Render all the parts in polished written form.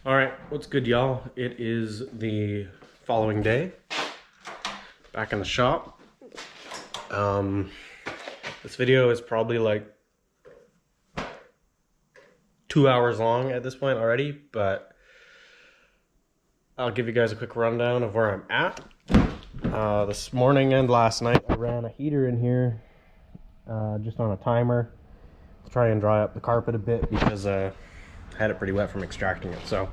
All right, what's good, y'all? It is the following day, back in the shop. This video is probably like 2 hours long at this point already, but I'll give you guys a quick rundown of where I'm at. This morning and last night, I ran a heater in here, just on a timer, to try and dry up the carpet a bit because I had it pretty wet from extracting it. So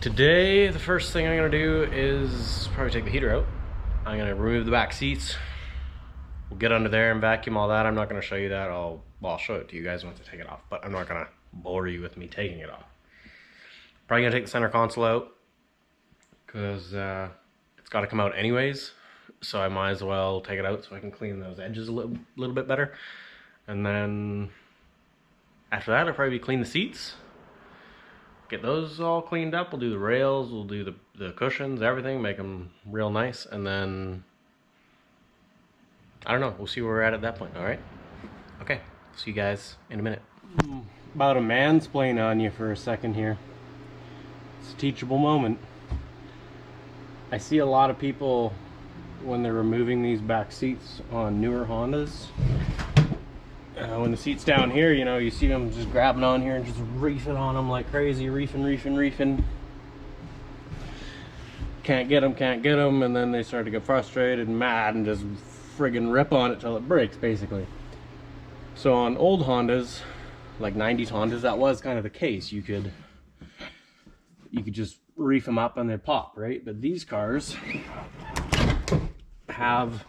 today, the first thing I'm gonna do is probably take the heater out. I'm gonna remove the back seats. We'll get under there and vacuum all that. I'm not gonna show you that. I'll show it to you guys once I take it off, but I'm not gonna bore you with me taking it off. Probably gonna take the center console out because it's got to come out anyways. So I might as well take it out so I can clean those edges a little bit better. And then after that, I'll probably clean the seats. Get those all cleaned up. We'll do the rails, we'll do the cushions, everything, make them real nice, and then I don't know, we'll see where we're at that point. All right, okay, see you guys in a minute. About to mansplain on you for a second here. It's a teachable moment. I see a lot of people when they're removing these back seats on newer Hondas. When the seat's down here, you know, you see them just grabbing on here and just reefing on them like crazy, reefing. Can't get them, and then they start to get frustrated and mad and just friggin' rip on it till it breaks, basically. So on old Hondas, like 90s Hondas, that was kind of the case. You could just reef them up and they'd pop, right? But these cars have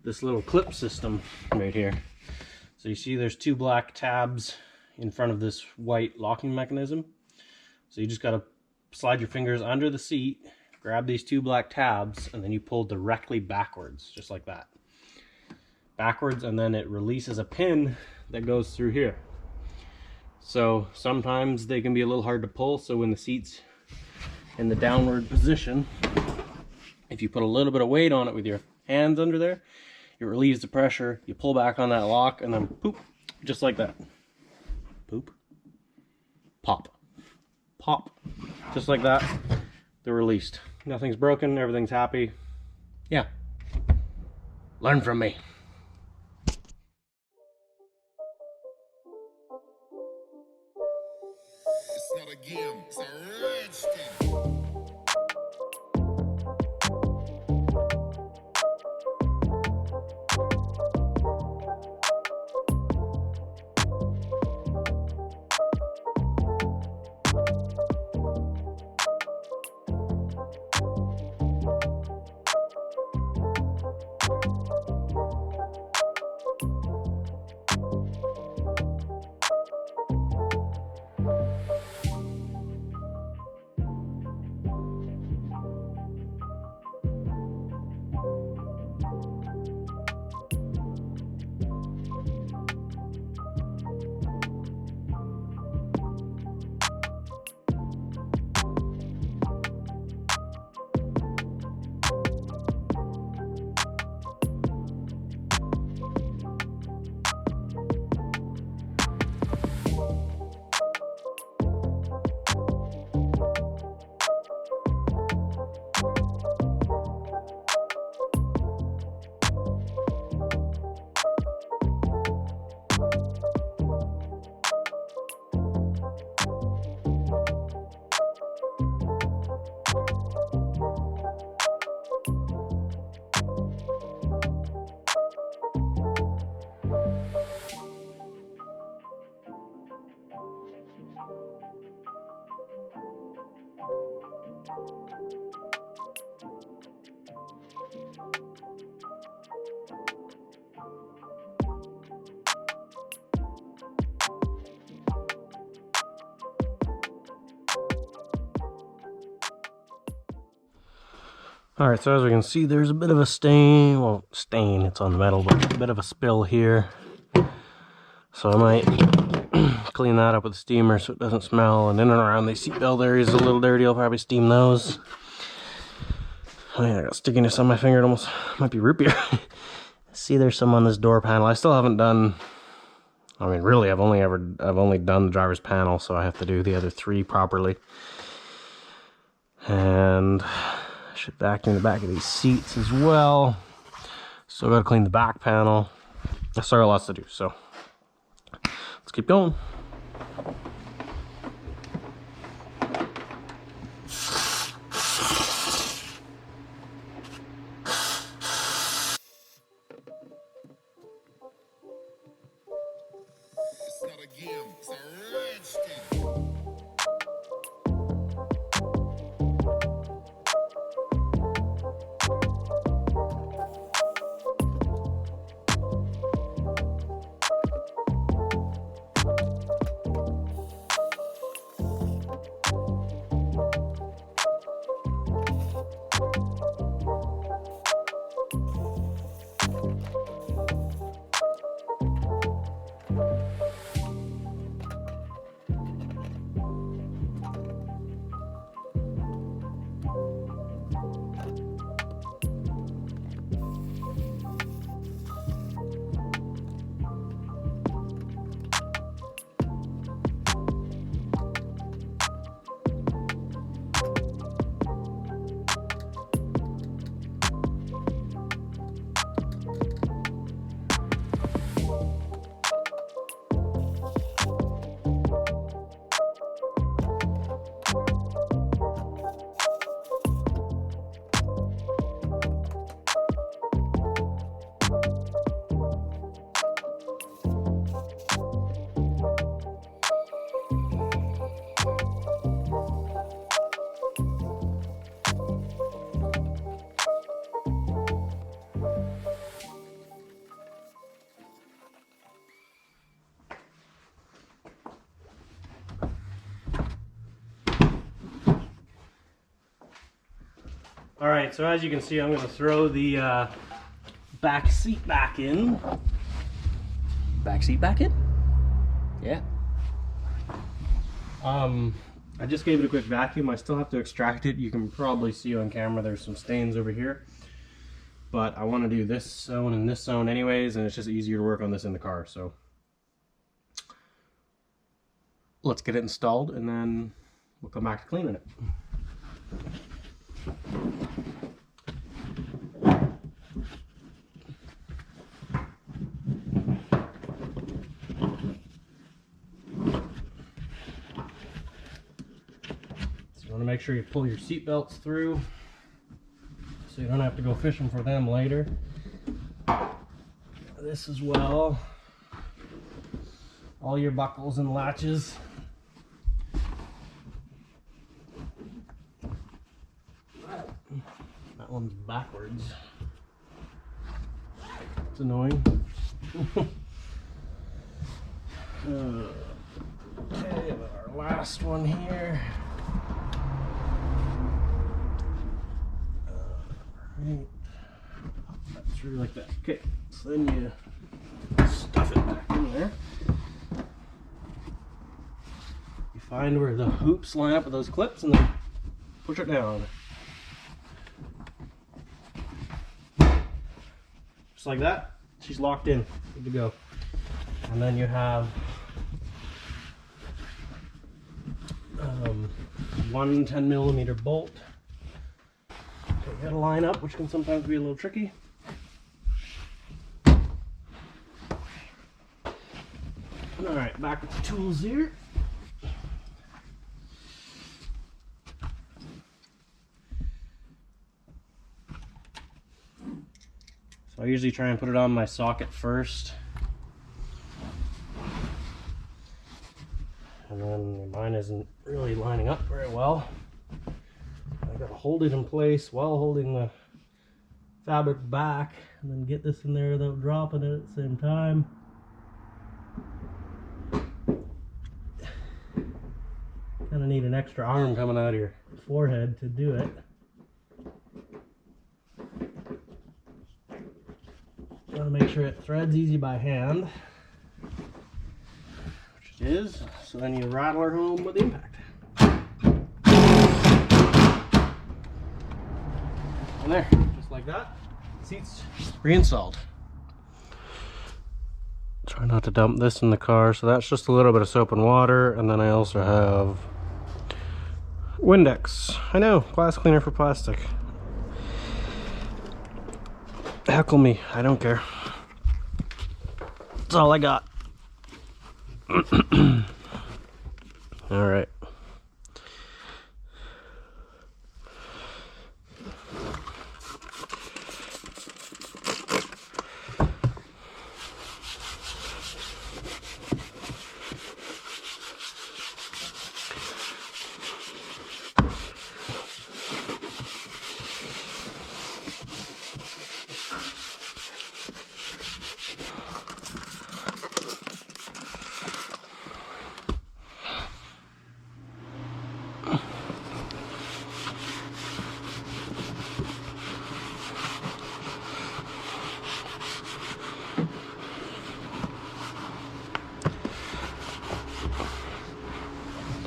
this little clip system right here. So you see there's two black tabs in front of this white locking mechanism. So you just gotta slide your fingers under the seat, grab these two black tabs, and then you pull directly backwards, just like that. Backwards, and then it releases a pin that goes through here. So sometimes they can be a little hard to pull, so when the seat's in the downward position, if you put a little bit of weight on it with your hands under there, it relieves the pressure, you pull back on that lock, and then poop, just like that. Poop, pop, pop, just like that. They're released. Nothing's broken, everything's happy. Yeah, learn from me. It's not a game, it's a rich thing. All right, so as we can see, there's a bit of a stain. Well, stain, it's on the metal, but a bit of a spill here. So I might clean that up with a steamer so it doesn't smell. And in and around these seatbelt areas a little dirty. I'll probably steam those. Oh yeah, I got stickiness on my finger. It almost might be root beer. See, there's some on this door panel. I still haven't done I mean, really, I've only done the driver's panel, so I have to do the other 3 properly. And I should vacuum the back of these seats as well. Still got to clean the back panel. I still got lots to do, so let's keep going. It's not a game, it's a red skin. All right, so as you can see, I'm going to throw the back seat back in. Back seat back in? Yeah. I just gave it a quick vacuum. I still have to extract it. You can probably see on camera there's some stains over here. But I want to do this zone and this zone anyways, and it's just easier to work on this in the car. So let's get it installed and then we'll come back to cleaning it. So you want to make sure you pull your seat belts through so you don't have to go fishing for them later. This as well. All your buckles and latches. That one's backwards. It's annoying. Okay, our last one here. Right. Pop that through like that. Okay, so then you stuff it back in there. You find where the hoops line up with those clips and then push it down. Just like that. She's locked in. Good to go. And then you have one 10mm bolt. You gotta line up, which can sometimes be a little tricky. Alright, back with the tools here. So I usually try and put it on my socket first. And then mine isn't really lining up very well. I gotta hold it in place while holding the fabric back and then get this in there without dropping it at the same time. Kinda need an extra arm coming out of your forehead to do it. Gotta make sure it threads easy by hand, which it is. So then you rattle her home with the impact. And there, just like that, seats reinstalled. Try not to dump this in the car. So that's just a little bit of soap and water, and then I also have Windex. I know, glass cleaner for plastic. Heckle me, I don't care. That's all I got. All right.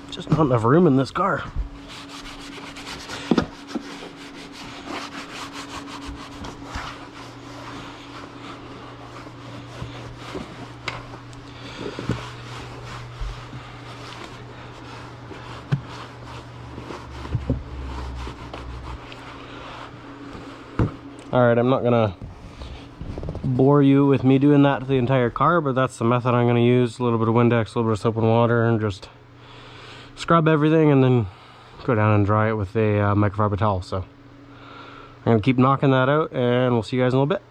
Just not enough room in this car. Alright, I'm not gonna bore you with me doing that to the entire car, but that's the method I'm gonna use. A little bit of Windex, a little bit of soap and water, and just scrub everything and then go down and dry it with a microfiber towel. So I'm gonna keep knocking that out, and we'll see you guys in a little bit.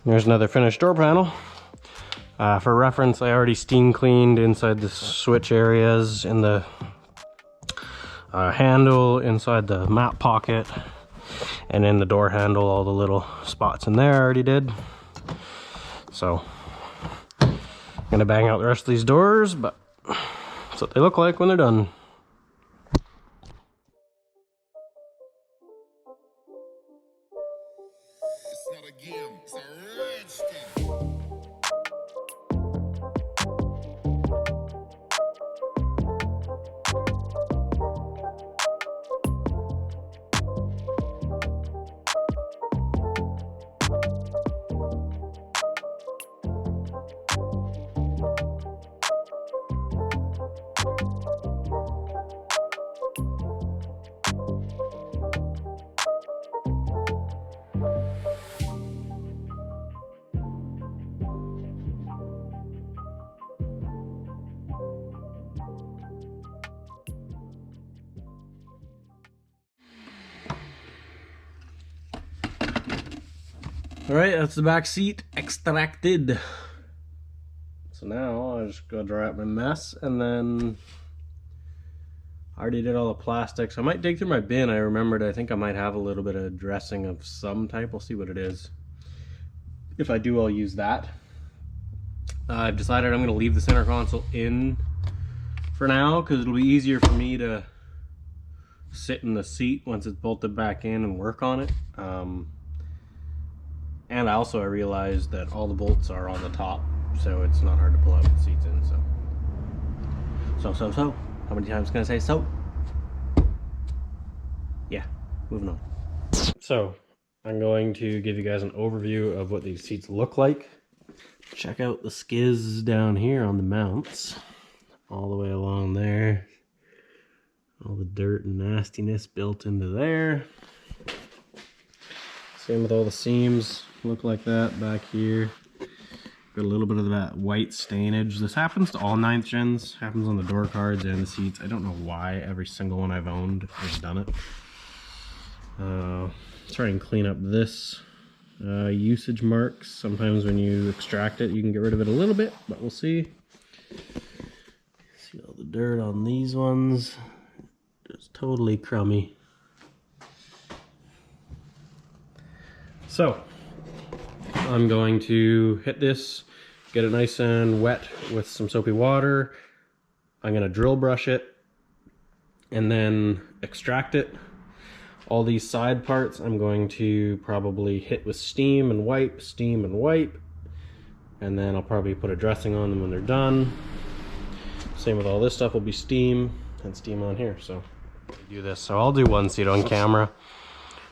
There's another finished door panel. For reference, I already steam cleaned inside the switch areas, in the handle, inside the map pocket, and in the door handle. All the little spots in there I already did. So I'm gonna bang out the rest of these doors, but that's what they look like when they're done. It's not a game, it's a red skin. All right, that's the back seat extracted. Let's So now I just go dry up my mess, and then I already did all the plastic, so I might dig through my bin. I remembered I think I might have a little bit of dressing of some type. We'll see what it is. If I do, I'll use that. I've decided I'm going to leave the center console in for now because it'll be easier for me to sit in the seat once it's bolted back in and work on it. And I realized that all the bolts are on the top, so it's not hard to pull out the seats in. So how many times can I say so? Yeah, moving on. So I'm going to give you guys an overview of what these seats look like. Check out the skids down here on the mounts, all the way along there. All the dirt and nastiness built into there. Same with all the seams, look like that back here. Got a little bit of that white stainage. This happens to all 9th gens, happens on the door cards and the seats. I don't know why every single one I've owned has done it. Try and clean up this usage marks. Sometimes when you extract it, you can get rid of it a little bit, but we'll see. See all the dirt on these ones. It's totally crummy. So I'm going to hit this, get it nice and wet with some soapy water. I'm going to drill brush it and then extract it. All these side parts I'm going to probably hit with steam and wipe, and then I'll probably put a dressing on them when they're done. Same with all this stuff, will be steam and steam on here. So do this. So I'll do one seat on camera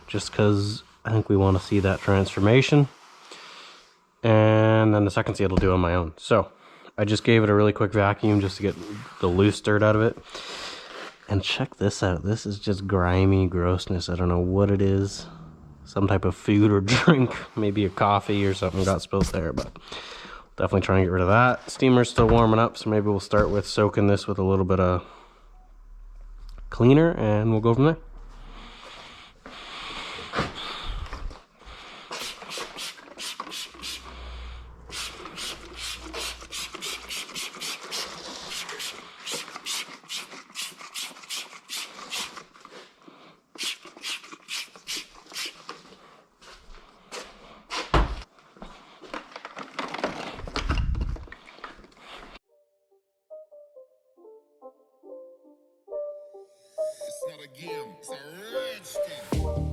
just because I think we want to see that transformation, and then the second seat I'll do on my own. So I just gave it a really quick vacuum just to get the loose dirt out of it. And check this out. This is just grimy grossness. I don't know what it is. Some type of food or drink. Maybe a coffee or something got spilled there, but definitely try and get rid of that. Steamer's still warming up, so maybe we'll start with soaking this with a little bit of cleaner and we'll go from there. It's not a game, it's a rich thing.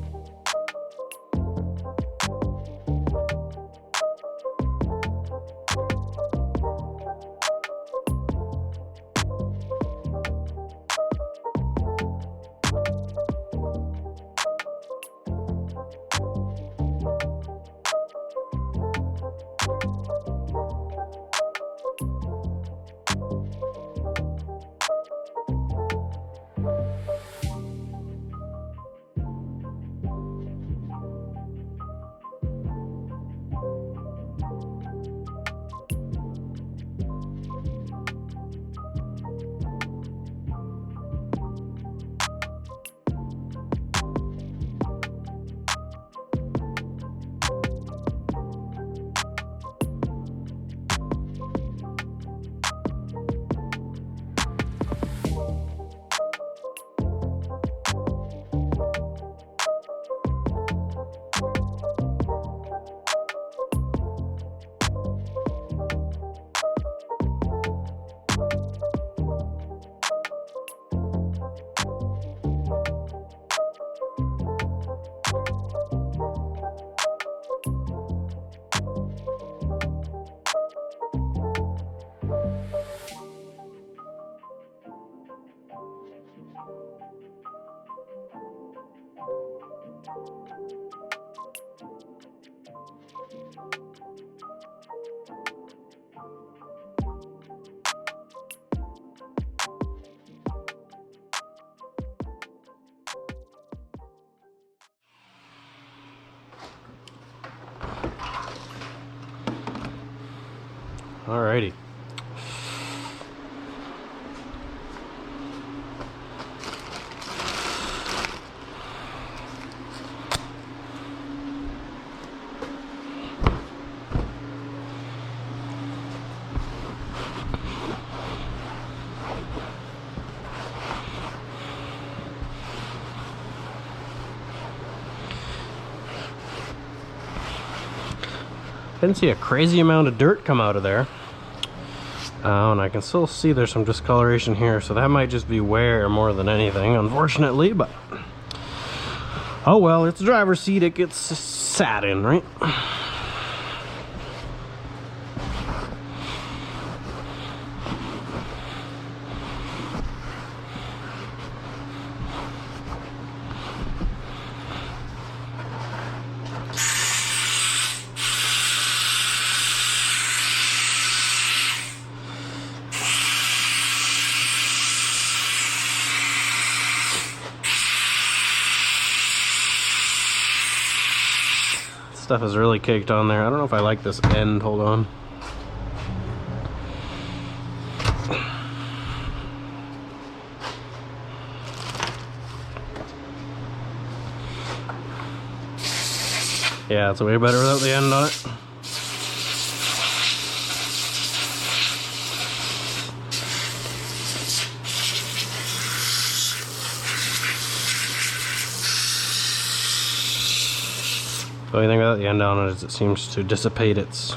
Alrighty. Didn't see a crazy amount of dirt come out of there. And I can still see there's some discoloration here, so that might just be wear more than anything, unfortunately, but oh well, it's the driver's seat, it gets sat in, right? Stuff is really caked on there. I don't know if I like this end. Hold on. Yeah, it's way better without the end on it. The only thing about the end on it is it seems to dissipate its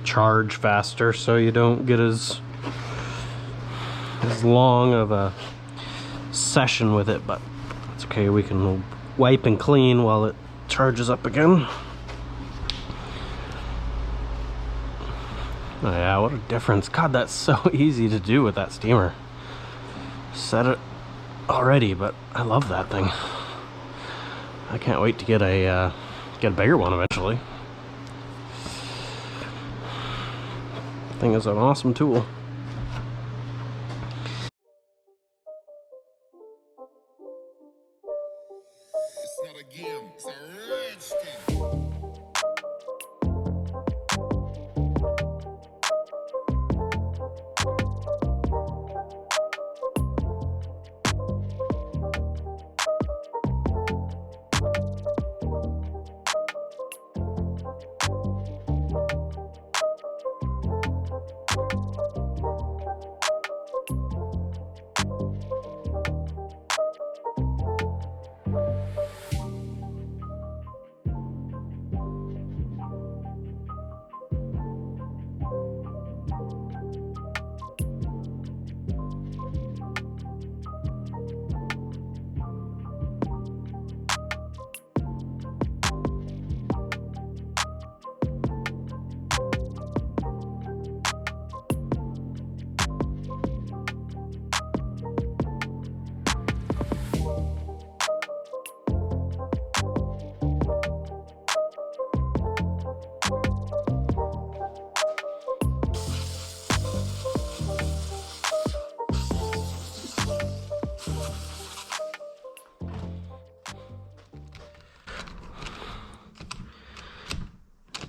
charge faster, so you don't get as long of a session with it, but it's okay, we can wipe and clean while it charges up again. Oh yeah, what a difference. God, that's so easy to do with that steamer. Set it already, but I love that thing. I can't wait to get a bigger one eventually. The thing is an awesome tool. It's not a game, it's a rich thing.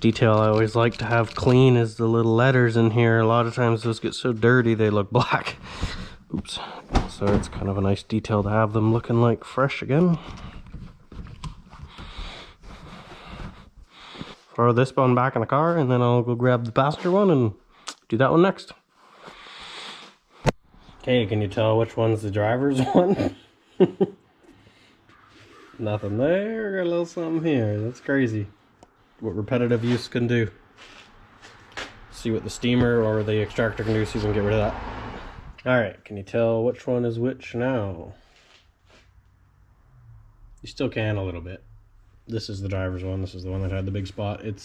Detail I always like to have clean is the little letters in here. A lot of times those get so dirty they look black. Oops. So it's kind of a nice detail to have them looking like fresh again. Throw this one back in the car and then I'll go grab the passenger one and do that one next. Okay, can you tell which one's the driver's one? Nothing there, got a little something here. That's crazy what repetitive use can do. See what the steamer or the extractor can do so you can get rid of that. Alright, can you tell which one is which now? You still can a little bit. This is the driver's one. This is the one that had the big spot. It's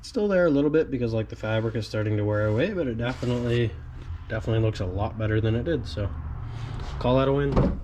still there a little bit because like the fabric is starting to wear away, but it definitely looks a lot better than it did, so call that a win.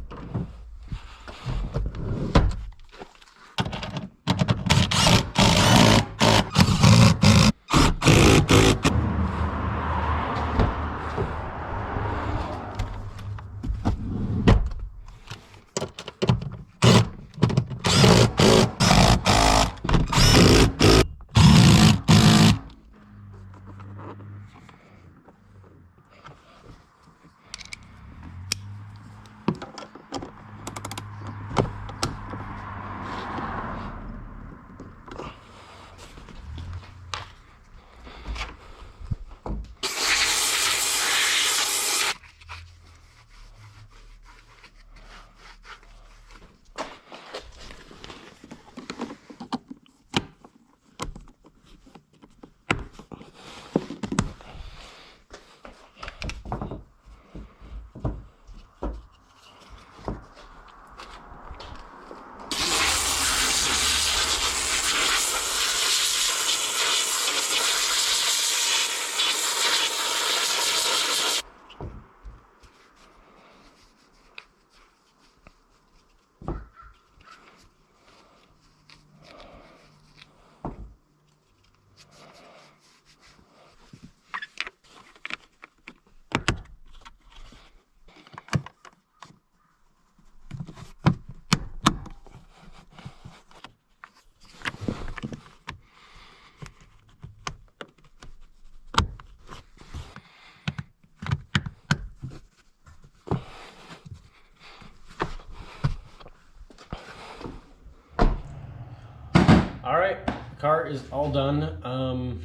car is all done.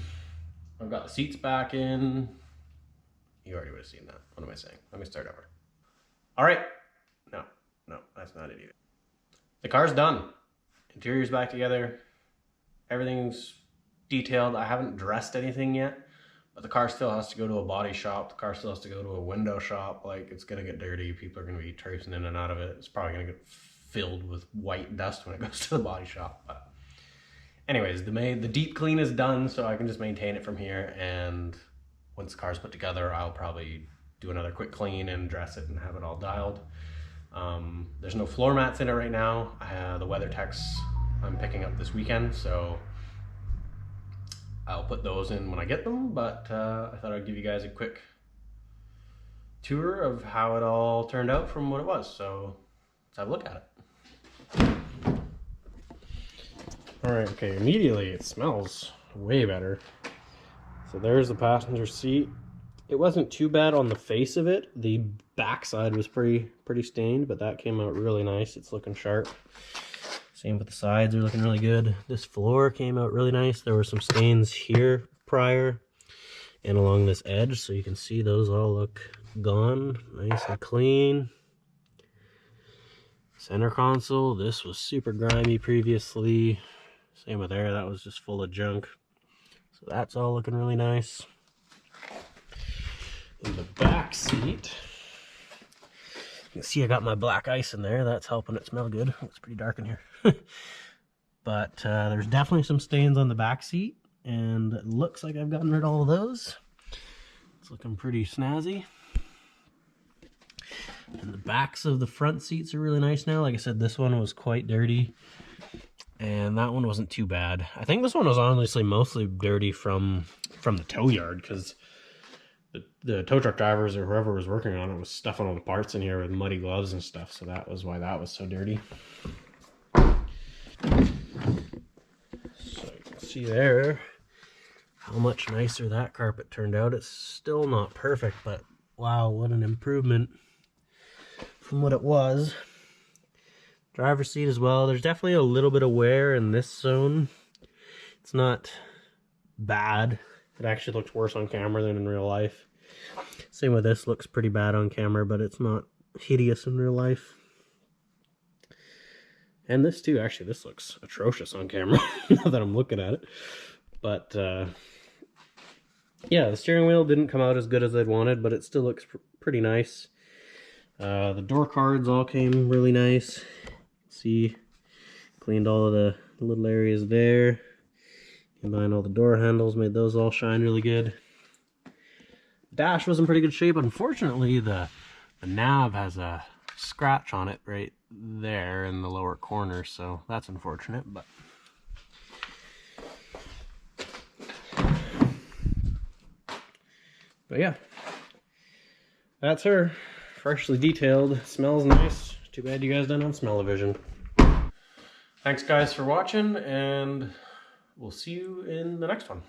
I've got the seats back in. You already would have seen that. What am I saying? Let me start over. All right. No, that's not it either. The car's done. Interior's back together. Everything's detailed. I haven't dressed anything yet, but the car still has to go to a body shop. The car still has to go to a window shop. Like, it's gonna get dirty. People are gonna be traipsing in and out of it. It's probably gonna get filled with white dust when it goes to the body shop. But anyways, the deep clean is done, so I can just maintain it from here. And once the car's put together, I'll probably do another quick clean and dress it and have it all dialed. There's no floor mats in it right now. The WeatherTechs I'm picking up this weekend, so I'll put those in when I get them, but I thought I'd give you guys a quick tour of how it all turned out from what it was. So let's have a look at it. All right, okay, immediately it smells way better. So there's the passenger seat. It wasn't too bad on the face of it. The backside was pretty stained, but that came out really nice. It's looking sharp. Same with the sides, are looking really good. This floor came out really nice. There were some stains here prior and along this edge, so you can see those all look gone, nice and clean. Center console, this was super grimy previously. Same with there, that was just full of junk. So that's all looking really nice. In the back seat, you can see I got my black ice in there. That's helping it smell good. It's pretty dark in here. But there's definitely some stains on the back seat, and it looks like I've gotten rid of all of those. It's looking pretty snazzy. And the backs of the front seats are really nice now. Like I said, this one was quite dirty, and that one wasn't too bad. I think this one was honestly mostly dirty from the tow yard, because the tow truck drivers or whoever was working on it was stuffing all the parts in here with muddy gloves and stuff, so that was why that was so dirty. So you can see there how much nicer that carpet turned out. It's still not perfect, but wow, what an improvement from what it was. Driver's seat as well. There's definitely a little bit of wear in this zone. It's not bad. It actually looks worse on camera than in real life. Same with this, looks pretty bad on camera, but it's not hideous in real life. And this too, actually, this looks atrocious on camera now that I'm looking at it. But yeah, the steering wheel didn't come out as good as I'd wanted, but it still looks pretty nice. The door cards all came really nice. See, cleaned all of the little areas there. Combined all the door handles, made those all shine really good. Dash was in pretty good shape. Unfortunately, the nav has a scratch on it right there in the lower corner, so that's unfortunate. But yeah, that's her. Freshly detailed, smells nice. Too bad you guys don't have smell-o-vision. Thanks guys for watching, and we'll see you in the next one.